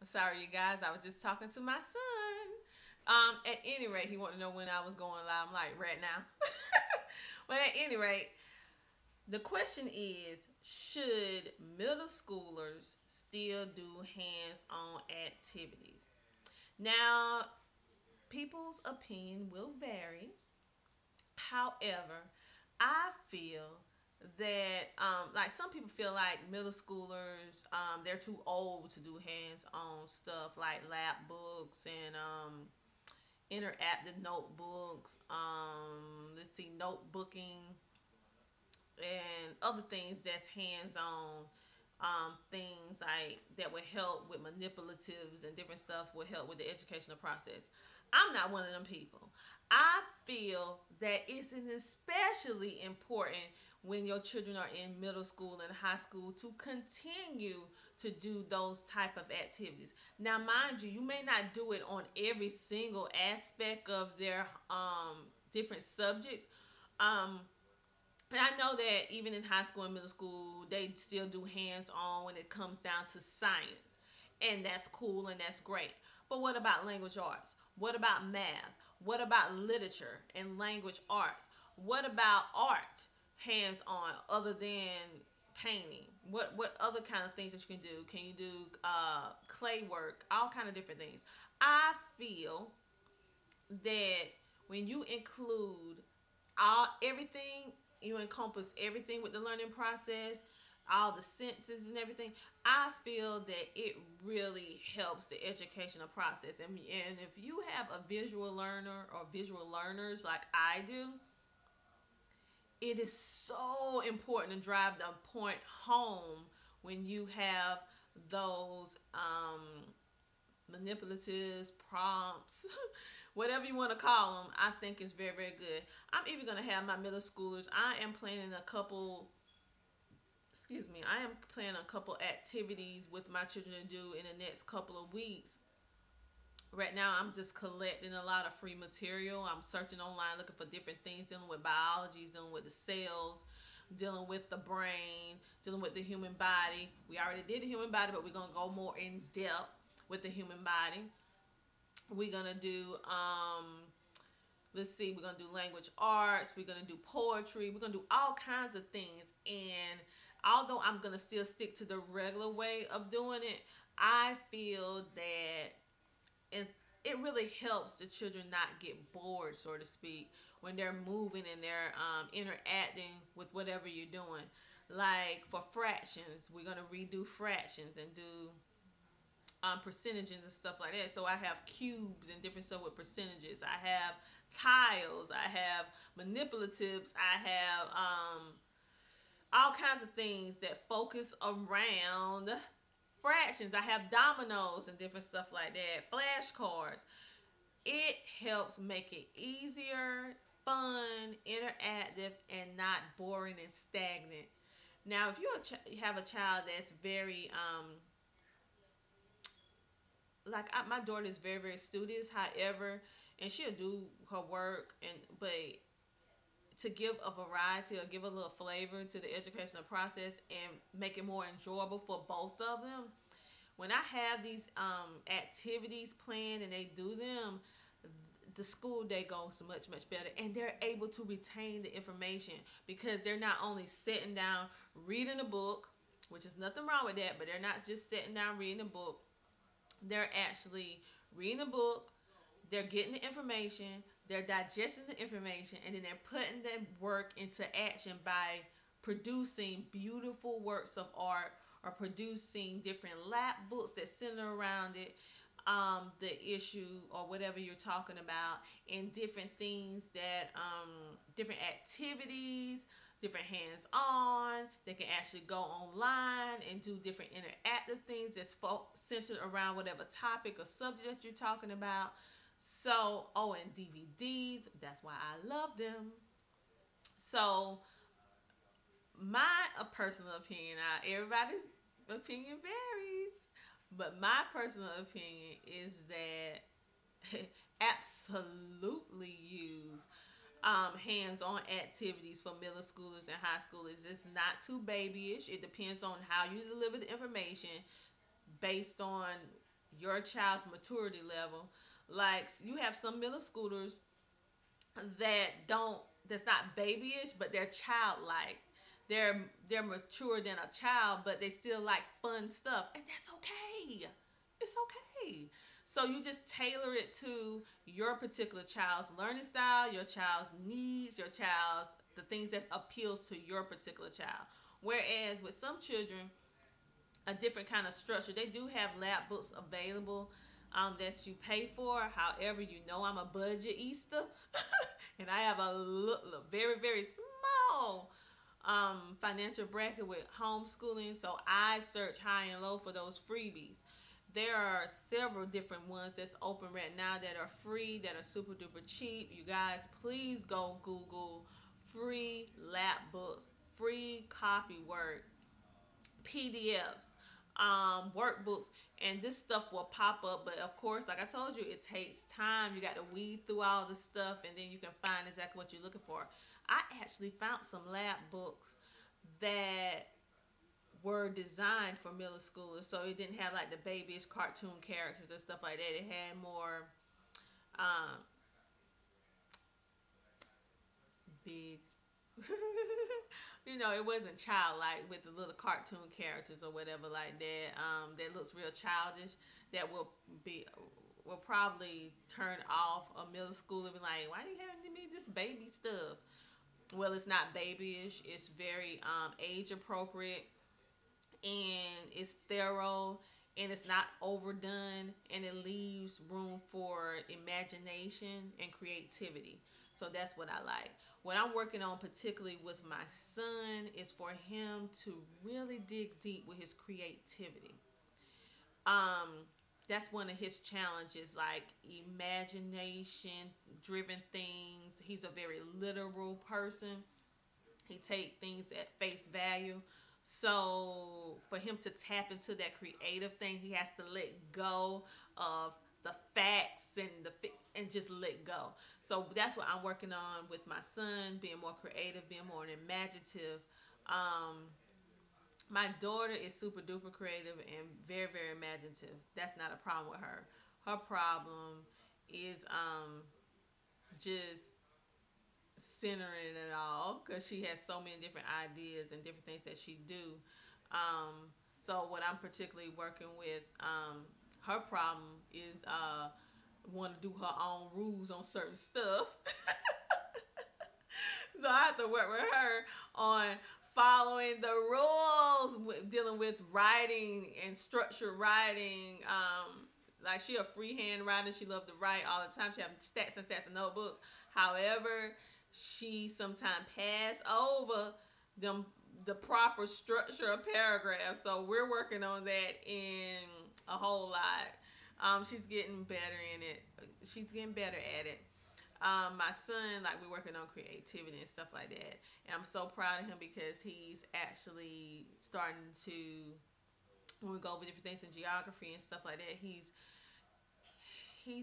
Sorry, you guys. I was just talking to my son. At any rate, he wanted to know when I was going live. I'm like, right now. But at any rate, the question is, should middle schoolers still do hands-on activities? Now, people's opinion will vary. However, I feel that like some people feel like middle schoolers they're too old to do hands-on stuff like lab books and interactive notebooks, let's see, notebooking and other things that's hands-on, things like that would help with manipulatives and different stuff would help with the educational process. I'm not one of them people. I feel that it's an especially important when your children are in middle school and high school to continue to do those type of activities. Now, mind you, you may not do it on every single aspect of their different subjects. Um, and I know that even in high school and middle school, they still do hands on when it comes down to science. And that's cool and that's great. But what about language arts? What about math? What about literature and language arts? What about art hands on other than painting? What other kind of things that you can do? Can you do clay work? All kind of different things. I feel that when you include all everything, you encompass everything with the learning process, all the senses and everything. I feel that it really helps the educational process. And if you have a visual learner or visual learners like I do, it is so important to drive the point home when you have those manipulatives, prompts, whatever you want to call them. I think it's very, very good. I'm even going to have my middle schoolers. I am planning a couple, excuse me, I am planning a couple activities with my children to do in the next couple of weeks. Right now, I'm just collecting a lot of free material. I'm searching online, looking for different things, dealing with biology, dealing with the cells, dealing with the brain, dealing with the human body. We already did the human body, but we're going to go more in depth with the human body. We're going to do, let's see, we're going to do language arts. We're going to do poetry. We're going to do all kinds of things. And although I'm going to still stick to the regular way of doing it, I feel that it really helps the children not get bored, so to speak, when they're moving and they're interacting with whatever you're doing. Like for fractions, we're going to redo fractions and do percentages and stuff like that. So I have cubes and different stuff with percentages. I have tiles. I have manipulatives. I have all kinds of things that focus around fractions. I have dominoes and different stuff like that. Flashcards. It helps make it easier, fun, interactive, and not boring and stagnant. Now, if you have a child that's very my daughter is very, very studious, however, and she'll do her work, and but to give a variety or give a little flavor to the educational process and make it more enjoyable for both of them, when I have these activities planned and they do them, the school day goes much, much better, and they're able to retain the information because they're not only sitting down reading a book, which is nothing wrong with that, but they're not just sitting down reading a book. They're actually reading a book, they're getting the information, they're digesting the information, and then they're putting the work into action by producing beautiful works of art or producing different lap books that center around it, the issue or whatever you're talking about, and different things that, different activities, different hands-on. They can actually go online and do different interactive things that's centered around whatever topic or subject that you're talking about. So, oh, and DVDs. That's why I love them. So, my personal opinion, everybody's opinion varies, but my personal opinion is that absolutely use hands-on activities for middle schoolers and high schoolers. It's not too babyish. It depends on how you deliver the information based on your child's maturity level. Like you have some middle schoolers that don't that's not babyish, but they're childlike. They're mature than a child, but they still like fun stuff, and that's okay. It's okay. So you just tailor it to your particular child's learning style, your child's needs, your child's the things that appeals to your particular child. Whereas with some children, a different kind of structure. They do have lab books available that you pay for. However, you know I'm a budget Easter, and I have a very very small financial bracket with homeschooling. So I search high and low for those freebies. There are several different ones that's open right now that are free, that are super duper cheap. You guys, please go Google free lab books, free copy work, PDFs, workbooks, and this stuff will pop up. But of course, like I told you, it takes time. You got to weed through all the stuff, and then you can find exactly what you're looking for. I actually found some lab books that were designed for middle schoolers, so it didn't have like the babyish cartoon characters and stuff like that. It had more um, big you know, it wasn't childlike with the little cartoon characters or whatever like that. That looks real childish. That will probably turn off a middle schooler. Be like, why do you have to me this baby stuff? Well, it's not babyish. It's very age appropriate, and it's thorough, and it's not overdone, and it leaves room for imagination and creativity. So that's what I like. What I'm working on particularly with my son is for him to really dig deep with his creativity. That's one of his challenges, like imagination driven things. He's a very literal person. He take things at face value. So for him to tap into that creative thing, he has to let go of the facts and just let go. So that's what I'm working on with my son, being more creative, being more imaginative. My daughter is super duper creative and very very imaginative. That's not a problem with her. Her problem is just centering it all, because she has so many different ideas and different things that she do. So what I'm particularly working with, her problem is want to do her own rules on certain stuff. So I have to work with her on following the rules, dealing with writing and structured writing. Like she a freehand writer. She loved to write all the time. She have stacks and stacks of notebooks. However, she sometimes pass over the proper structure of paragraphs. So we're working on that in a whole lot. She's getting better in it. She's getting better at it. My son, like we're working on creativity and stuff like that. And I'm so proud of him because he's actually starting to, when we go over different things in geography and stuff like that, he's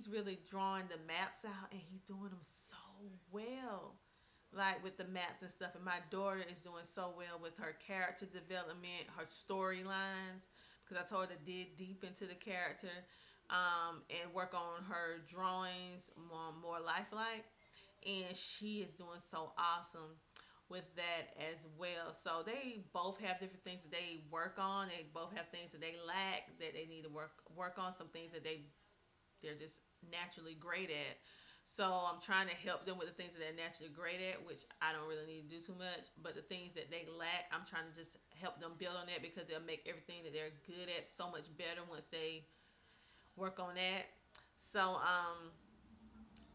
really drawing the maps out, and he's doing them so well, like with the maps and stuff. And my daughter is doing so well with her character development, her storylines, because I told her to dig deep into the character, and work on her drawings more lifelike. And she is doing so awesome with that as well. So they both have different things that they work on. They both have things that they lack that they need to work on. Some things that they're just naturally great at. So I'm trying to help them with the things that they're naturally great at, which I don't really need to do too much. But the things that they lack, I'm trying to just help them build on that, because it'll make everything that they're good at so much better once they work on that. So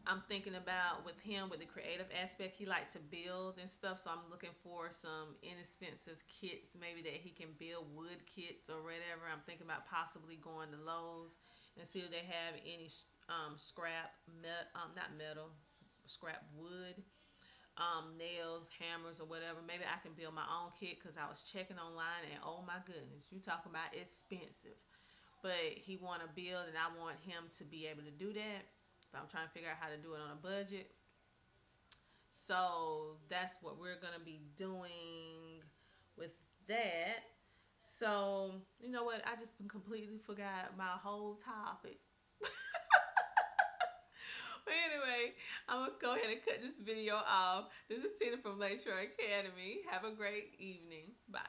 I'm thinking about with him, with the creative aspect, he likes to build and stuff. So I'm looking for some inexpensive kits, maybe that he can build, wood kits or whatever. I'm thinking about possibly going to Lowe's and see if they have any scrap scrap wood, nails, hammers, or whatever. Maybe I can build my own kit, because I was checking online, and oh my goodness, you talking about expensive. But he want to build, and I want him to be able to do that. But I'm trying to figure out how to do it on a budget. So that's what we're going to be doing with that. So, you know what? I just completely forgot my whole topic. But anyway, I'm going to go ahead and cut this video off. This is Tina from Lakeshore Academy. Have a great evening. Bye.